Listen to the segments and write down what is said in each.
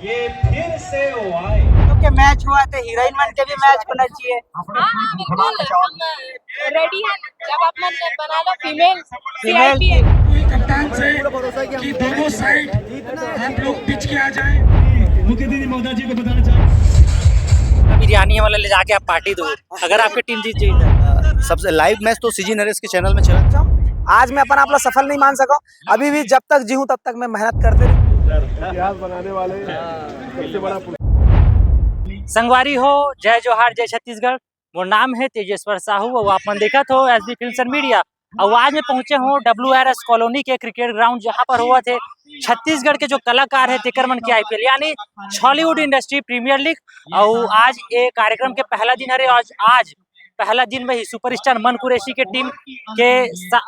ये फिर से वाई क्योंकि मैच हुआ तो हीरोइन मन के भी मैच होना चाहिए। हाँ हाँ बिल्कुल हम रेडी हैं। जब अपन बना लो फीमेल फीमेल CIPM कप्तान से कि दोनों साइड आप लोग पिच के आ जाएं। मुख्य अतिथि महोदय जी को बताना चाहेंगे बिरयानी वाला ले जाके आप पार्टी दो अगर आपकी टीम जीत जाए। सबसे लाइव मैच तो सीजी नरेश के चैनल में चला। आज मैं अपना आपला सफल नहीं मान सका। अभी भी जब तक जीऊँ तब तक मैं मेहनत करते रही। इतिहास बनाने वाले सबसे बड़ा संगवारी हो, जय जोहार, जय छत्तीसगढ़। वो नाम है तेजेश्वर साहू और आप मन देखत हो SB फिल्म्स एंड मीडिया। और आज में पहुंचे हो WRS कॉलोनी के क्रिकेट ग्राउंड जहां पर हुआ थे छत्तीसगढ़ के जो कलाकार है तेकर मन के IPL यानी हॉलीवुड इंडस्ट्री प्रीमियर लीग। और आज ये कार्यक्रम के पहला दिन है। आज पहला दिन में ही सुपरस्टार मन कुरैशी के टीम के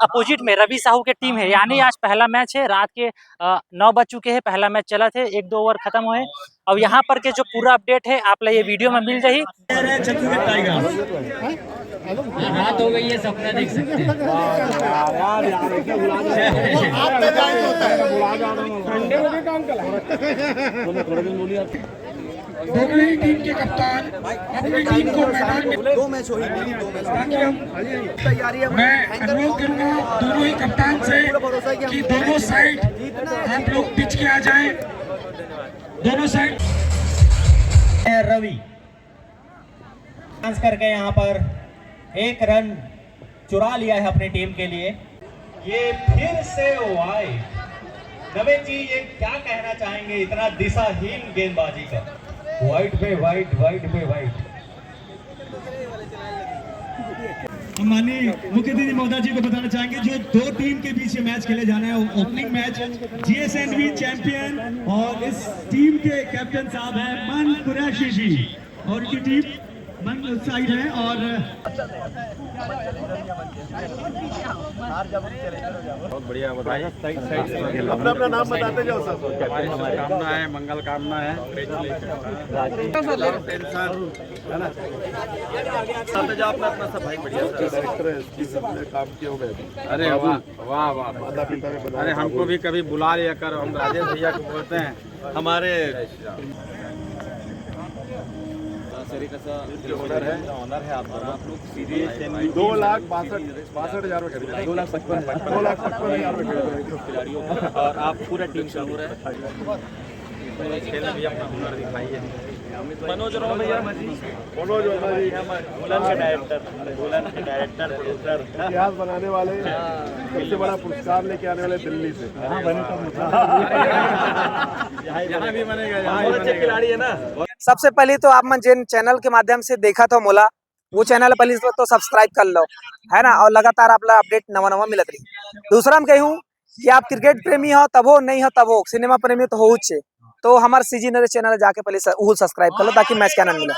अपोजिट में रवि साहू के टीम है। यानी आज पहला मैच है। रात के 9 बज चुके हैं। पहला मैच चला थे, 1-2 ओवर खत्म हुए। और यहाँ पर के जो पूरा अपडेट है आप ये वीडियो में मिल जाही। छत्तीसगढ़ टाइगर्स रात हो गई है, सपना देख सकते हैं। दोनों ही टीम के कप्तान अपनी टीम को मैदान में दो मैच हुई, ताकि हम मैं अनुरोध करूंगा दोनों ही कप्तान से कि दोनों साइड आप लोग पिच के आ जाएं। दोनों साइड रवि डांस करके यहाँ पर एक रन चुरा लिया है अपनी टीम के लिए। ये फिर से वाई। नवीन जी ये क्या कहना चाहेंगे इतना दिशाहीन गेंदबाजी का? वाइट पे वाइट, वाइट पे वाइट। हम माननीय मुख्य अतिथि महोदय जी को बताना चाहेंगे जो दो टीम के बीच मैच खेले जाना है ओपनिंग मैच GSNV चैंपियन और इस टीम के कैप्टन साहब हैं मन कुरैशी जी और उनकी टीम मन साइड है। और बहुत बढ़िया बताइए। अपना अपना नाम बताते जाओ सब। कामना है, मंगल कामना है। अपना सब भाई बढ़िया डायरेक्टर है इसकी सबने काम किए हो गए। अरे वाह वाह वाह। माता पिता ने बनाया। अरे हमको भी कभी बुला लिया कर। हम राजेश भैया को बोलते हैं हमारे ऑनर है आप लोग सीधे 2,62,000 में खरीदे। 2,55,000 में खरीदे और आप पूरा टीम का हो रहा है खेल में भी अपना हुनर दिखाइए। मनोज वर्मा भैया मनोज वर्मा जी दुल्हन के डायरेक्टर प्रोड्यूसर इतिहास बनाने वाले सबसे बड़ा पुरस्कार लेके आने वाले दिल्ली से। यहाँ भी बनेगा। बहुत अच्छे खिलाड़ी है ना। सबसे पहले तो आप मन जिन चैनल के माध्यम से देखा था मोला वो चैनल पहले तो सब्सक्राइब कर लो है ना। और लगातार आपला अपडेट नवा मिलत रही। दूसरा हम कहूँ कि आप क्रिकेट प्रेमी हो तब हो, नहीं हो तब हो, सिनेमा प्रेमी तो हो, तो हमारे सीजी नरेश चैनल जाके पहले सब्सक्राइब कर लो ताकि मैच का आनंद मिले।